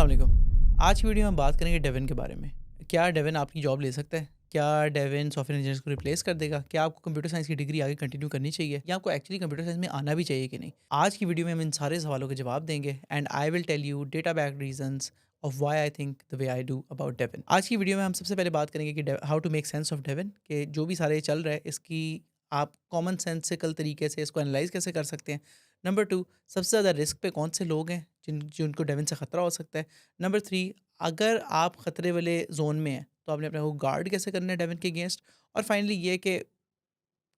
अस्सलाम वालेकुम। आज की वीडियो में हम बात करेंगे डेविन के बारे में। क्या डेविन आपकी जॉब ले सकता है? क्या डेविन सॉफ्टवेयर इंजीनियर्स को रिप्लेस कर देगा? क्या आपको कंप्यूटर साइंस की डिग्री आगे कंटिन्यू करनी चाहिए या आपको एक्चुअली कंप्यूटर साइंस में आना भी चाहिए कि नहीं? आज की वीडियो में हम इन सारे सवालों के जवाब देंगे and I will tell you data backed reasons of why I think the way I do about Devin. आज की वीडियो में हम सबसे पहले बात करेंगे कि how to make sense of Devin, कि जो भी सारे चल रहा है इसकी आप कॉमन सेंसिकल तरीके से इसको एनालाइज कैसे कर सकते हैं। नंबर 2, सबसे ज़्यादा रिस्क पे कौन से लोग हैं जिनको डेविन से ख़तरा हो सकता है। नंबर 3, अगर आप ख़तरे वाले ज़ोन में हैं तो आपने अपने को गार्ड कैसे करना है डेविन के अगेंस्ट। और फाइनली ये कि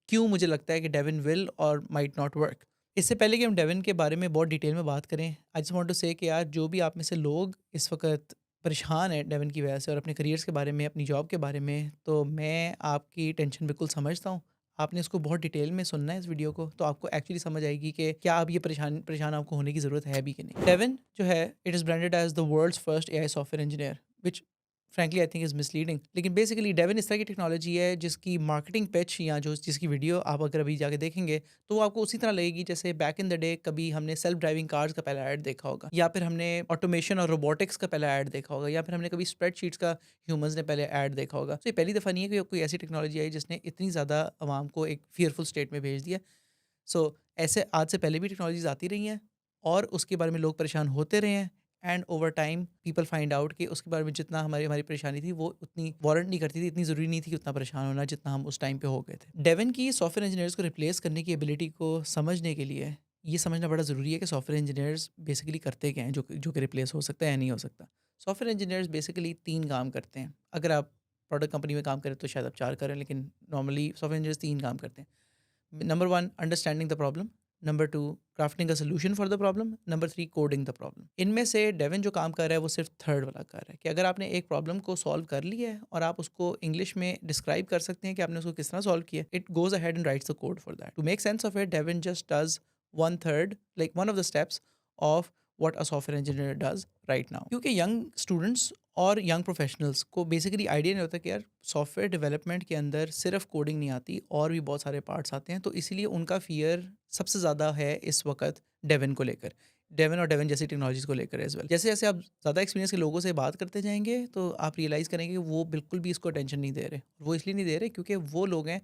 क्यों मुझे लगता है कि डेविन विल और माइट नॉट वर्क। इससे पहले कि हम डेविन के बारे में बहुत डिटेल में बात करें, आई जस्ट वांट टू से कि यार जो भी आप में से लोग इस वक्त परेशान हैं डेविन की वजह से और अपने करियर्स के बारे में, अपनी जॉब के बारे में, तो मैं आपकी टेंशन बिल्कुल समझता हूँ। आपने इसको बहुत डिटेल में सुनना है इस वीडियो को, तो आपको एक्चुअली समझ आएगी कि क्या अब ये परेशान परेशान आपको होने की ज़रूरत है भी कि नहीं। डेविन जो है, it is branded as the world's first AI software engineer, which frankly I think is misleading. लेकिन बेसिकली डेविन इस तरह की टेक्नोलॉजी है जिसकी मार्केटिंग पिच या जो जिसकी वीडियो आप अगर अभी जाके देखेंगे तो वो आपको उसी तरह लगेगी जैसे बैक इन द डे कभी हमने सेल्फ ड्राइविंग कार्स का पहला ऐड देखा होगा, या फिर हमने ऑटोमेशन और रोबोटिक्स का पहला ऐड देखा होगा, या फिर हमने कभी स्प्रेडशीट्स का ह्यूमंस ने पहले ऐड देखा होगा। तो ये पहली दफ़ा नहीं है कि कोई ऐसी टेक्नोलॉजी आई जिसने इतनी ज़्यादा आवाम को एक फियरफुल स्टेट में भेज दिया। सो ऐसे आज से पहले भी टेक्नोलॉजीज़ आती रही हैं और उसके बारे में लोग परेशान होते रहे हैं and over time people find out कि उसके बारे में जितना हमारी हमारी परेशानी थी वो उतनी वारंट नहीं करती थी, इतनी ज़रूरी नहीं थी कि उतना परेशान होना जितना हम उस टाइम पे हो गए थे। डेवन की सॉफ्टवेयर इंजीनियर्स को रिप्लेस करने की एबिलिटी को समझने के लिए ये समझना बड़ा ज़रूरी है कि सॉफ्टवेयर इंजीनियर्स बेसिकली करते क्या हैं जो कि रिप्लेस हो सकता है या नहीं हो सकता। सॉफ्टवेयर इंजीनियर्स बेसिकली 3 काम करते हैं। अगर आप प्रोडक्ट कंपनी में काम करें तो शायद आप 4 करें, लेकिन नॉर्मली सॉफ्टवेयर इंजीनियर्स 3 काम करते हैं। Number 1, understanding the problem. Number 2, crafting a solution for the problem. Number 3, coding the problem. इनमें से डेविन जो काम कर रहा है वो सिर्फ थर्ड वाला कर रहा है कि अगर आपने एक प्रॉब्लम को सॉल्व कर लिया है और आप उसको इंग्लिश में डिस्क्राइब कर सकते हैं कि आपने उसको किस तरह सॉल्व किया, it goes ahead and writes the code for that. To make sense of it, Devin just does one third, like one of the steps of what a software engineer does right now. क्योंकि young students और young professionals को basically idea नहीं होता कि यार software development के अंदर सिर्फ कोडिंग नहीं आती और भी बहुत सारे पार्ट्स आते हैं, तो इसीलिए उनका फियर सबसे ज़्यादा है इस वक्त डेविन को लेकर, डेविन और डेविन जैसी टेक्नोलॉजीज को लेकर एज वेल। जैसे जैसे आप ज़्यादा एक्सपीरियंस के लोगों से बात करते जाएंगे तो आप रियलाइज़ करेंगे कि वो बिल्कुल भी इसको अटेंशन नहीं दे रहे। वो इसलिए नहीं दे रहे क्योंकि वो लोग हैं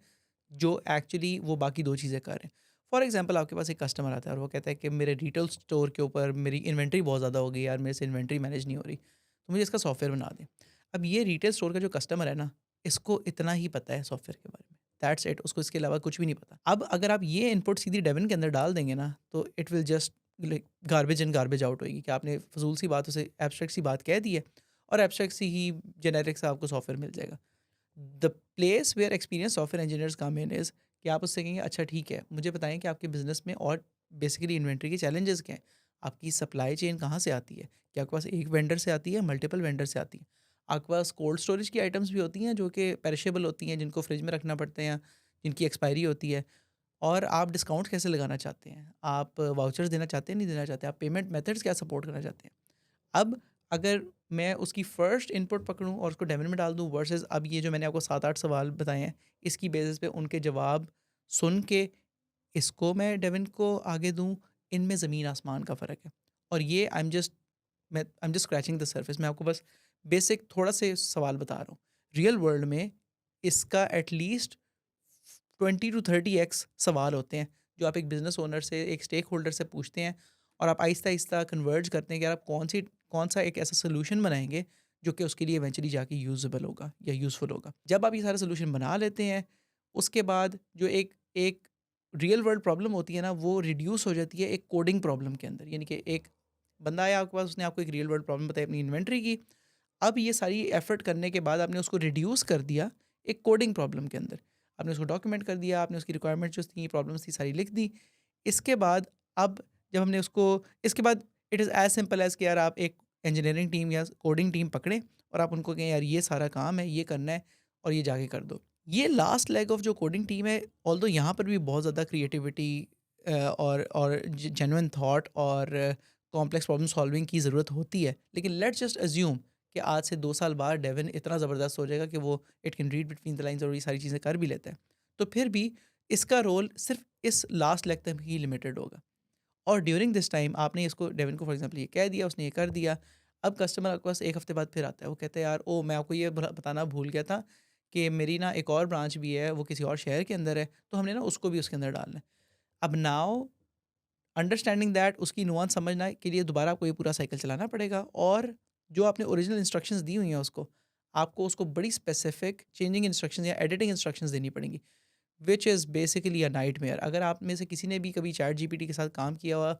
जो एक्चुअली वो बाकी दो चीज़ें कर रहे हैं। फॉर एग्जाम्पल, आपके पास एक कस्टमर आता है और वो कहता है कि मेरे रिटेल स्टोर के ऊपर मेरी इन्वेंट्री बहुत ज़्यादा हो गई यार, मेरे से इन्वेंट्री मैनेज नहीं हो रही, तो मुझे इसका सॉफ्टवेयर बना दें। अब ये रिटेल स्टोर का जो कस्टमर है ना, इसको इतना ही पता है सॉफ्टवेयर के बारे में, दैट्स इट। उसको इसके अलावा कुछ भी नहीं पता। अब अगर आप ये इनपुट सीधी डेविन के अंदर डाल देंगे ना, तो it will just like garbage in garbage out होएगी कि आपने फजूल सी बात, उसे एब्स्ट्रैक्ट सी बात कह दी है और एब्स्ट्रैक्ट सी ही जेनेरिक सा आपको सॉफ्टवेयर मिल जाएगा। The place where experience software engineers come in is कि आप उससे कहेंगे अच्छा ठीक है, मुझे बताएं कि आपके बिजनेस में और बेसिकली इन्वेंट्री के चैलेंजेस क्या हैं, आपकी सप्लाई चेन कहाँ से आती है, क्या आपके पास एक वेंडर से आती है, मल्टीपल वेंडर से आती है, आपके पास कोल्ड स्टोरेज की आइटम्स भी होती हैं जो कि पेरिशेबल होती हैं, जिनको फ्रिज में रखना पड़ते हैं, जिनकी एक्सपायरी होती है, और आप डिस्काउंट कैसे लगाना चाहते हैं, आप वाउचर्स देना चाहते हैं नहीं देना चाहते, आप पेमेंट मेथड्स क्या सपोर्ट करना चाहते हैं। अब अगर मैं उसकी फर्स्ट इनपुट पकड़ूँ और उसको डेमन में डाल दूँ वर्सेस अब ये जो मैंने आपको 7-8 सवाल बताए हैं, इसकी बेसिस पे उनके जवाब सुन के इसको मैं डेविन को आगे दूँ, इनमें ज़मीन आसमान का फ़र्क है। और ये I am just scratching the surface. मैं आपको बस बेसिक थोड़ा से सवाल बता रहा हूँ। रियल वर्ल्ड में इसका एटलीस्ट 20 टू 30 एक्स सवाल होते हैं, जो आप एक बिज़नेस ओनर से, एक स्टेक होल्डर से पूछते हैं और आप आहिस्ता-आहिस्ता कन्वर्ज करते हैं कि यार आप कौन-सा एक ऐसा सॉल्यूशन बनाएँगे, जो कि उसके लिए इवेंचुअली जाके यूज़ेबल होगा या यूज़फुल होगा। जब आप ये सारे सॉल्यूशन बना लेते हैं, उसके बाद जो एक एक रियल वर्ल्ड प्रॉब्लम होती है ना, वो रिड्यूस हो जाती है एक कोडिंग प्रॉब्लम के अंदर। यानी कि एक बंदा आया आपके पास, उसने आपको एक रियल वर्ल्ड प्रॉब्लम बताई अपनी इन्वेंटरी की। अब ये सारी एफर्ट करने के बाद आपने उसको रिड्यूस कर दिया एक कोडिंग प्रॉब्लम के अंदर। आपने उसको डॉक्यूमेंट कर दिया, आपने उसकी रिक्वायरमेंट जो थी, प्रॉब्लम्स थी, सारी लिख दी। इसके बाद अब जब हमने उसको इसके बाद it is as simple as कि यार आप एक इंजीनियरिंग टीम या कोडिंग टीम पकड़ें और आप उनको कहें यार ये सारा काम है, ये करना है और ये जाके कर दो। ये लास्ट लेग ऑफ जो कोडिंग टीम है, ऑल्दो यहाँ पर भी बहुत ज़्यादा क्रिएटिविटी और जेन्युइन थॉट और कॉम्प्लेक्स प्रॉब्लम सॉल्विंग की ज़रूरत होती है। लेकिन लेट्स जस्ट अज़्यूम कि आज से 2 साल बाद डेविन इतना ज़बरदस्त हो जाएगा कि वो it can read between the lines और ये सारी चीज़ें कर भी लेता है। तो फिर भी इसका रोल सिर्फ़ इस लास्ट लेग तक ही लिमिटेड होगा। और ड्यूरिंग दिस टाइम आपने इसको डेविन को फॉर एग्ज़ाम्पल ये कह दिया, उसने ये कर दिया। अब कस्टमर आपके पास 1 हफ़्ते बाद फिर आता है, वो कहता है यार ओह! मैं आपको ये बताना भूल गया था कि मेरी ना एक और ब्रांच भी है, वो किसी और शहर के अंदर है, तो हमने ना उसको भी उसके अंदर डालना है। अब नाउ अंडरस्टैंडिंग दैट उसकी नुआंस समझना के लिए दोबारा आपको ये पूरा साइकिल चलाना पड़ेगा, और जो आपने ओरिजिनल इंस्ट्रक्शंस दी हुई हैं उसको, आपको उसको बड़ी स्पेसिफिक चेंजिंग इंस्ट्रक्शंस या एडिटिंग इंस्ट्रक्शंस देनी पड़ेंगी, which is basically a nightmare. अगर आप में से किसी ने भी कभी चैट जीपीटी के साथ काम किया हुआ,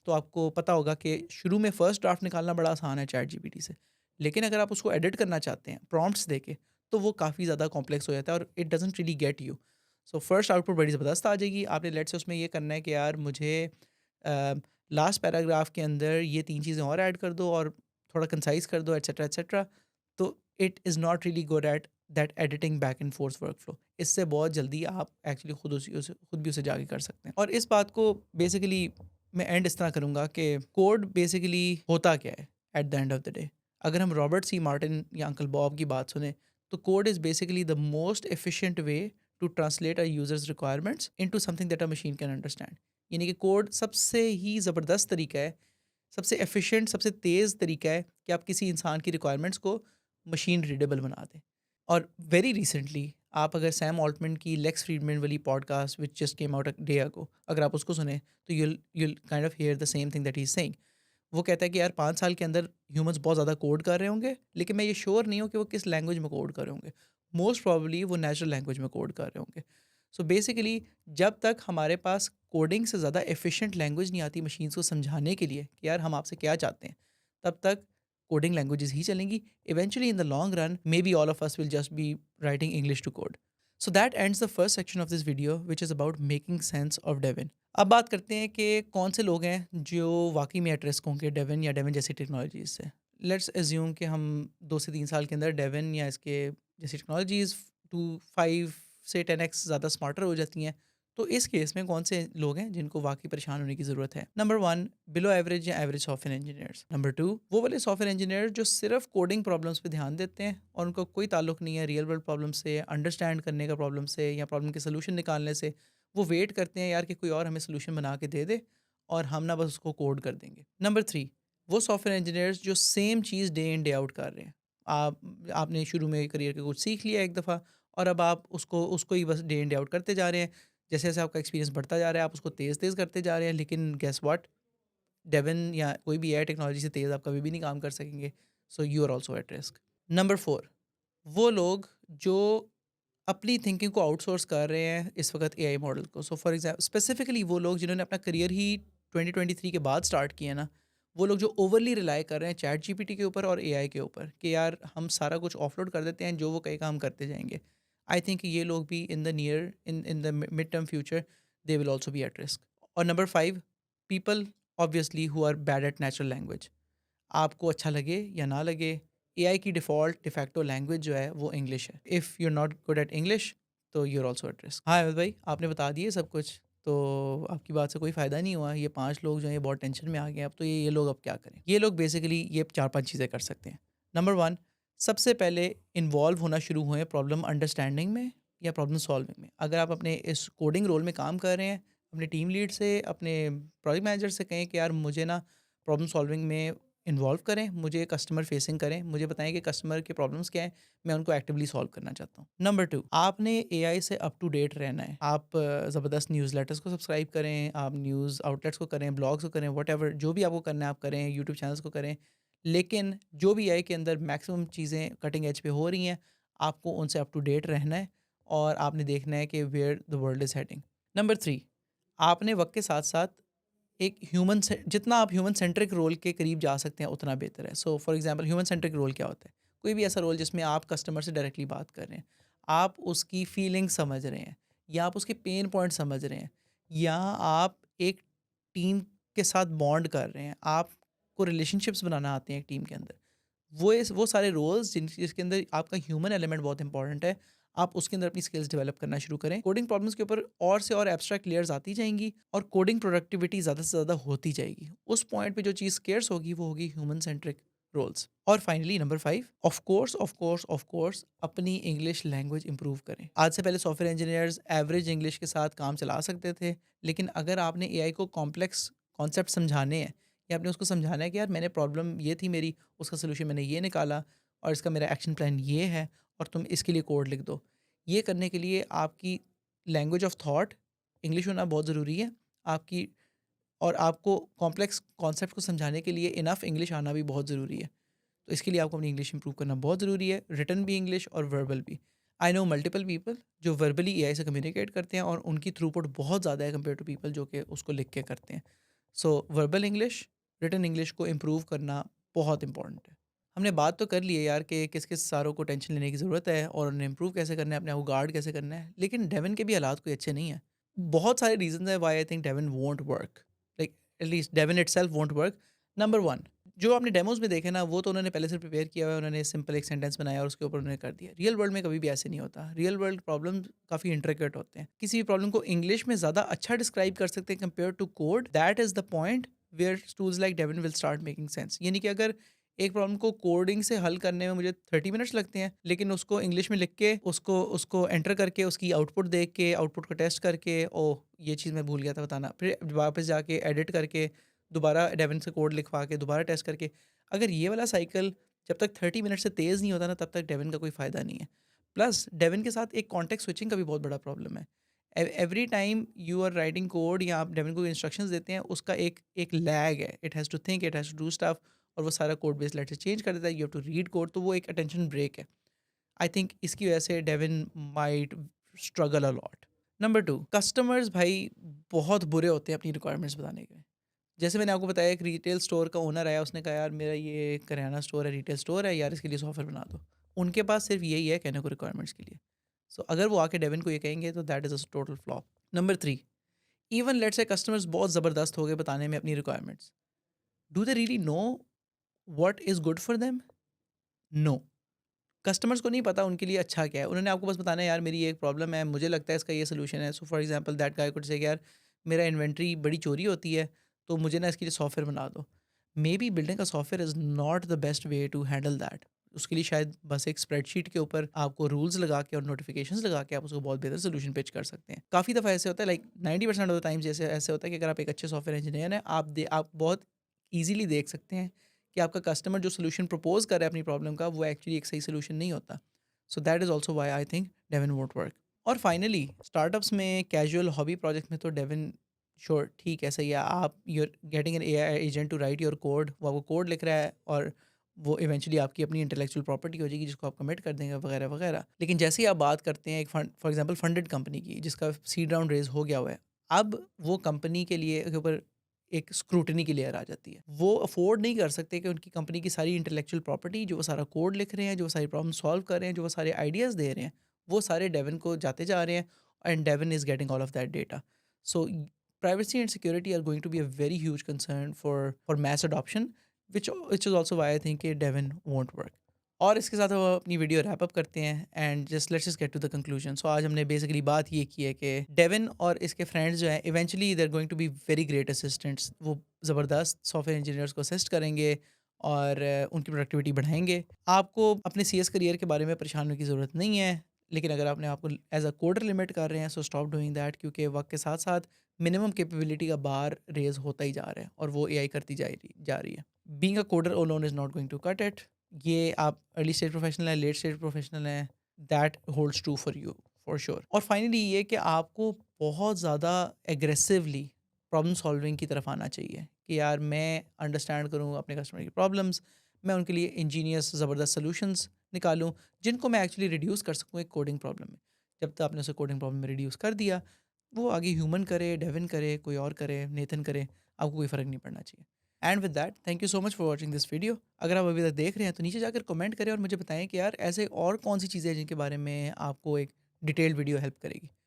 तो आपको पता होगा कि शुरू में फर्स्ट ड्राफ्ट निकालना बड़ा आसान है चैट जीपीटी से, लेकिन अगर आप उसको एडिट करना चाहते हैं प्रॉम्प्ट्स देके, तो वो काफ़ी ज़्यादा कॉम्प्लेक्स हो जाता है और it doesn't really get you. So first output बड़ी ज़बरदस्त आ जाएगी। आपने लेट्स से उसमें ये करना है कि यार मुझे लास्ट पैराग्राफ के अंदर ये 3 चीज़ें और ऐड कर दो और थोड़ा कंसाइज़ कर दो एटसेट्रा, एटसेट्रा। तो it is not really good at that editing back and fourth workflow. इससे बहुत जल्दी आप एक्चुअली खुद भी उसे जाके कर सकते हैं। और इस बात को बेसिकली मैं एंड इस तरह करूँगा कि कोड बेसिकली होता क्या है at the end of the day. अगर हम रॉबर्ट सी मार्टिन या अंकल बॉब की बात सुने, तो code is basically the most efficient way to translate a user's requirements into something that a machine can understand. यानी कि कोड सबसे ही ज़बरदस्त तरीका है, सबसे एफिशिएंट, सबसे तेज़ तरीका है कि आप किसी इंसान की रिक्वायरमेंट्स को मशीन रीडेबल बना दें। और वेरी रिसेंटली आप अगर सैम ऑल्टमैन की लेक्स फ्रीडमैन वाली podcast which just came out a day ago, अगर आप उसको सुने, तो you'll kind of hear the same thing that he is saying. वो कहता है कि यार 5 साल के अंदर ह्यूमंस बहुत ज़्यादा कोड कर रहे होंगे, लेकिन मैं ये श्योर नहीं हूँ कि वो किस लैंग्वेज में कोड कर रहे होंगे। मोस्ट प्रोबेबली वो नेचुरल लैंग्वेज में कोड कर रहे होंगे। सो बेसिकली जब तक हमारे पास कोडिंग से ज़्यादा एफिशिएंट लैंग्वेज नहीं आती मशीन्स को समझाने के लिए कि यार हम आपसे क्या चाहते हैं, तब तक कोडिंग लैंग्वेजेस ही चलेंगी। Eventually in the long run maybe all of us will just be writing English to code. So that ends the first section of this video which is about making sense of Devin. अब बात करते हैं कि कौन से लोग हैं जो वाकई में एट रिस्क होंगे डेविन या डेविन जैसी टेक्नोलॉजीज से। लेट्स एज्यूम कि हम 2 से 3 साल के अंदर डेविन या इसके जैसी टेक्नोलॉजीज 2 5 से 10x ज़्यादा स्मार्टर हो जाती हैं। तो इस केस में कौन से लोग हैं जिनको वाकई परेशान होने की ज़रूरत है? नंबर 1, बिलो एवरेज या एवरेज सॉफ्टवेयर इंजीनियर्स। नंबर 2, वो वाले सॉफ्टवेयर इंजीनियर जो सिर्फ कोडिंग प्रॉब्लम्स पे ध्यान देते हैं और उनका कोई ताल्लुक नहीं है रियल वर्ल्ड प्रॉब्लम से, अंडरस्टैंड करने का प्रॉब्लम से या प्रॉब्लम के सोल्यूशन निकालने से। वो वेट करते हैं यार कि कोई और हमें सोल्यूशन बना के दे दे और हम ना बस उसको कोड कर देंगे। नंबर 3, वो सॉफ्टवेयर इंजीनियर्स जो same cheese day in day out कर रहे हैं। आपने शुरू में करियर के कुछ सीख लिया एक दफ़ा, और अब आप उसको उसको ही बस डे इन डे आउट करते जा रहे हैं। जैसे-जैसे आपका एक्सपीरियंस बढ़ता जा रहा है, आप उसको तेज़-तेज़ करते जा रहे हैं, लेकिन गेस व्हाट? डेविन या कोई भी एआई टेक्नोलॉजी से तेज़ आप कभी भी नहीं काम कर सकेंगे। So you are also at risk. Number 4, वो लोग जो अपनी थिंकिंग को आउटसोर्स कर रहे हैं इस वक्त एआई मॉडल को। सो फॉर एग्जाम्पल स्पेसिफिकली वो लोग जिन्होंने अपना करियर ही 2023 के बाद स्टार्ट किया ना, वो लोग जो ओवरली रिलाई कर रहे हैं चैट जीपीटी के ऊपर और एआई के ऊपर कि यार हम सारा कुछ ऑफलोड कर देते हैं, जो वो कहेगा हम करते जाएंगे। आई थिंक ये लोग भी in the near in the mid term future they will also be at risk. और number 5, people obviously who are bad at natural language. आपको अच्छा लगे या ना लगे, एआई की डिफ़ॉल्ट डिफैक्टो लैंग्वेज जो है वो इंग्लिश है। If you are not good at English, तो you are also at risk. हाँ अहमद भाई, आपने बता दिए सब कुछ, तो आपकी बात से कोई फ़ायदा नहीं हुआ। ये 5 लोग जो हैं ये बहुत टेंशन में आ गए। अब तो ये लोग अब क्या करें? ये लोग बेसिकली ये 4-5 चीज़ें कर सकते हैं। नंबर 1, सबसे पहले इन्वॉल्व होना शुरू हुए प्रॉब्लम अंडरस्टैंडिंग में या प्रॉब्लम सॉल्विंग में। अगर आप अपने इस कोडिंग रोल में काम कर रहे हैं, अपने टीम लीड से, अपने प्रोजेक्ट मैनेजर से कहें कि यार मुझे ना प्रॉब्लम सॉल्विंग में इन्वॉल्व करें, मुझे कस्टमर फेसिंग करें, मुझे बताएं कि कस्टमर के प्रॉब्लम्स क्या हैं, मैं उनको एक्टिवली सॉल्व करना चाहता हूँ। नंबर 2, आपने एआई से अप टू डेट रहना है। आप ज़बरदस्त न्यूज़लेटर्स को सब्सक्राइब करें, आप न्यूज़ आउटलेट्स को करें, ब्लॉग्स को करें, व्हाटएवर जो भी आपको करना है आप करें, यूट्यूब चैनल्स को करें। लेकिन जो भी एआई के अंदर मैक्सिमम चीज़ें कटिंग एज पे हो रही हैं, आपको उनसे अप टू डेट रहना है और आपने देखना है कि where the world is heading. Number 3, आपने वक्त के साथ साथ एक ह्यूमन से जितना आप ह्यूमन सेंट्रिक रोल के करीब जा सकते हैं उतना बेहतर है। So for example human centric role क्या होता है? कोई भी ऐसा रोल जिसमें आप कस्टमर से डायरेक्टली बात कर रहे हैं, आप उसकी फीलिंग समझ रहे हैं या आप उसके पेन पॉइंट समझ रहे हैं या आप एक टीम के साथ बॉन्ड कर रहे हैं, आपको रिलेशनशिप्स बनाना आते हैं एक टीम के अंदर। वो सारे रोल्स जिसके अंदर आपका ह्यूमन एलिमेंट बहुत इंपॉर्टेंट है, आप उसके अंदर अपनी स्किल्स डेवलप करना शुरू करें। कोडिंग प्रॉब्लम्स के ऊपर और से और एब्स्ट्रैक्ट लेयर्स आती जाएंगी और कोडिंग प्रोडक्टिविटी ज़्यादा से ज़्यादा होती जाएगी। उस पॉइंट पे जो चीज़ स्केर्स होगी वो होगी ह्यूमन सेंट्रिक रोल्स। और फाइनली नंबर 5, ऑफ कोर्स अपनी इंग्लिश लैंग्वेज इंप्रूव करें। आज से पहले सॉफ्टवेयर इंजीनियर्स एवरेज इंग्लिश के साथ काम चला सकते थे, लेकिन अगर आपने एआई को कॉम्प्लेक्स कॉन्सेप्ट समझाने हैं या आपने उसको समझाना है कि यार मैंने प्रॉब्लम ये थी मेरी, उसका सॉल्यूशन मैंने ये निकाला और इसका मेरा एक्शन प्लान ये है और तुम इसके लिए कोड लिख दो। ये करने के लिए आपकी लैंग्वेज ऑफ थॉट इंग्लिश होना बहुत ज़रूरी है। आपकी और आपको कॉम्प्लेक्स कॉन्सेप्ट को समझाने के लिए इनफ इंग्लिश आना भी बहुत ज़रूरी है। तो इसके लिए आपको अपनी इंग्लिश इंप्रूव करना बहुत ज़रूरी है, रिटन भी इंग्लिश और वर्बल भी। आई नो मल्टीपल पीपल जो वर्बली एआई से कम्युनिकेट करते हैं और उनकी थ्रूपुट बहुत ज़्यादा है कंपेयर टू पीपल जो कि उसको लिख के करते हैं। सो वर्बल इंग्लिश, रिटन इंग्लिश को इम्प्रूव करना बहुत इंपॉर्टेंट है। हमने बात तो कर ली है यार कि किस किस सारों को टेंशन लेने की ज़रूरत है और उन्हें इम्प्रूव कैसे करना है, अपने आप को गार्ड कैसे करना है, लेकिन डेवन के भी हालात कोई अच्छे नहीं है। बहुत सारे रीजन है why I think Devin won't work, like at least Devin itself won't work. Number one, जो आपने डेमोज में देखे ना वो तो उन्होंने पहले से प्रिपेयर किया हुआ है, उन्होंने सिंपल एक सेंटेंस बनाया और उसके ऊपर उन्होंने कर दिया। रियल वर्ल्ड में कभी भी ऐसे नहीं होता। रियल वर्ल्ड प्रॉब्लम काफ़ी इंट्रिकेट होते हैं। किसी भी प्रॉब्लम को इंग्लिश में ज़्यादा अच्छा डिस्क्राइब कर सकते हैं compare to code. That is the point where tools like Devin will start making sense. यानी कि अगर एक प्रॉब्लम को कोडिंग से हल करने में मुझे 30 मिनट्स लगते हैं, लेकिन उसको इंग्लिश में लिख के उसको उसको एंटर करके उसकी आउटपुट देख के आउटपुट को टेस्ट करके ओह ये चीज़ मैं भूल गया था बताना, फिर वापस जाके एडिट करके दोबारा डेवन से कोड लिखवा के दोबारा टेस्ट करके, अगर ये वाला साइकिल जब तक 30 मिनट से तेज़ नहीं होता ना तब तक डेवन का कोई फ़ायदा नहीं है। प्लस डेवन के साथ एक कॉन्टेक्स्ट स्विचिंग का भी बहुत बड़ा प्रॉब्लम है। Every time you are writing code या आप डेवन को इंस्ट्रक्शंस देते हैं, उसका एक एक लैग है। It has to think, it has to do stuff और वो सारा कोड बेस लेटर चेंज कर देता है। You have to read code, तो वो एक अटेंशन ब्रेक है। आई थिंक इसकी वजह से Devin might struggle a lot. Number two, customers भाई बहुत बुरे होते हैं अपनी रिक्वायरमेंट्स बताने के। जैसे मैंने आपको बताया एक रिटेल स्टोर का ओनर आया, उसने कहा यार मेरा ये किराना स्टोर है, रिटेल स्टोर है यार, इसके लिए सॉफ्टवेयर बना दो। उनके पास सिर्फ यही है कहने को रिक्वायरमेंट्स के लिए। सो अगर वो आके डेवन को ये कहेंगे तो that is a total flop. Number three, even let's say customers बहुत ज़बरदस्त हो गए बताने में अपनी requirements, do they really know what is good for them? No. Customers को नहीं पता उनके लिए अच्छा क्या है। उन्होंने आपको बस बताना है यार मेरी ये एक प्रॉब्लम है, मुझे लगता है इसका ये सॉल्यूशन है। So for example that guy could say यार मेरा इन्वेंट्री बड़ी चोरी होती है, तो मुझे ना इसके लिए सॉफ्टवेयर बना दो। Maybe building a software is not the best way to handle that. उसके लिए शायद बस एक स्प्रेडशीट के ऊपर आपको रूल्स लगा के और नोटिफिकेशंस लगा के आप उसको बहुत बेहतर सोल्यूशन पिच कर सकते हैं। काफ़ी दफ़ा ऐसे होता है, लाइक 90% ऑफ द टाइम्स जैसे ऐसे होता है कि अगर आप एक अच्छे सॉफ्टवेयर इंजीनियर हैं, आप बहुत ईज़िली देख सकते हैं कि आपका कस्टमर जो सॉल्यूशन प्रपोज़ कर रहा है अपनी प्रॉब्लम का, वो एक्चुअली एक सही सॉल्यूशन नहीं होता। So that is also why I think Devin won't work. और फाइनली स्टार्टअप्स में कैजुअल हॉबी प्रोजेक्ट में तो डेवन श्योर ठीक है, सही है। आप you are getting an AI agent to write your code, वो आपको कोड लिख रहा है और वो इवेंचुअली आपकी अपनी इंटेलेक्चुअल प्रॉपर्टी हो जाएगी जिसको आप कमिट कर देंगे वगैरह वगैरह। लेकिन जैसे ही आप बात करते हैं एक fund for example funded company की जिसका सीड राउंड रेज हो गया हुआ है, अब वो कंपनी के लिए के ऊपर एक स्क्रूटनी की लेयर आ जाती है। वो अफोर्ड नहीं कर सकते कि उनकी कंपनी की सारी इंटेलेक्चुअल प्रॉपर्टी, जो वो सारा कोड लिख रहे हैं, जो वो सारी प्रॉब्लम सॉल्व कर रहे हैं, जो वो सारे आइडियाज़ दे रहे हैं, वो सारे डेवन को जाते जा रहे हैं and Devin is getting all of that data. So privacy and security are going to be a very huge concern for mass adoption, which is also why I think कि Devin won't work। और इसके साथ हम अपनी video rap up करते हैं and just let's just get to the conclusion. So आज हमने बेसिकली बात ये की है कि डेविन और इसके फ्रेंड्स जो हैं eventually they are going to be very great assistants. वो ज़बरदस्त सॉफ्टवेयर इंजीनियर्स को असिस्ट करेंगे और उनकी प्रोडक्टिविटी बढ़ाएंगे। आपको अपने सीएस करियर के बारे में परेशान होने की ज़रूरत नहीं है, लेकिन अगर आपने आपको एज अ कोडर लिमिट कर रहे हैं सो स्टॉप डूइंग दैट, क्योंकि वक्त के साथ साथ मिनिमम कैपेबिलिटी का बार रेज होता ही जा रहा है और वो एआई करती जा रही है। Being a coder alone is not going to cut it. ये आप अर्ली स्टेज प्रोफेशनल हैं, लेट स्टेज प्रोफेशनल हैं, that holds true for you for sure. और फाइनली ये कि आपको बहुत ज़्यादा एग्रेसिवली प्रॉब्लम सॉल्विंग की तरफ आना चाहिए कि यार मैं अंडरस्टैंड करूँ अपने कस्टमर की प्रॉब्लम्स, मैं उनके लिए इंजीनियस ज़बरदस्त सोल्यूशंस निकालूँ जिनको मैं एक्चुअली रिड्यूस कर सकूँ एक कोडिंग प्रॉब्लम में। जब तक आपने उसे कोडिंग प्रॉब्लम में रिड्यूस कर दिया, वो आगे ह्यूमन करे, डेविन करे, कोई और करे, नेथन करे, आपको कोई फ़र्क नहीं पड़ना चाहिए। And with that thank you so much for watching this video. अगर आप अभी तक देख रहे हैं तो नीचे जाकर कमेंट करें और मुझे बताएं कि यार ऐसे और कौन सी चीज़ें हैं जिनके बारे में आपको एक डिटेल्ड वीडियो हेल्प करेगी।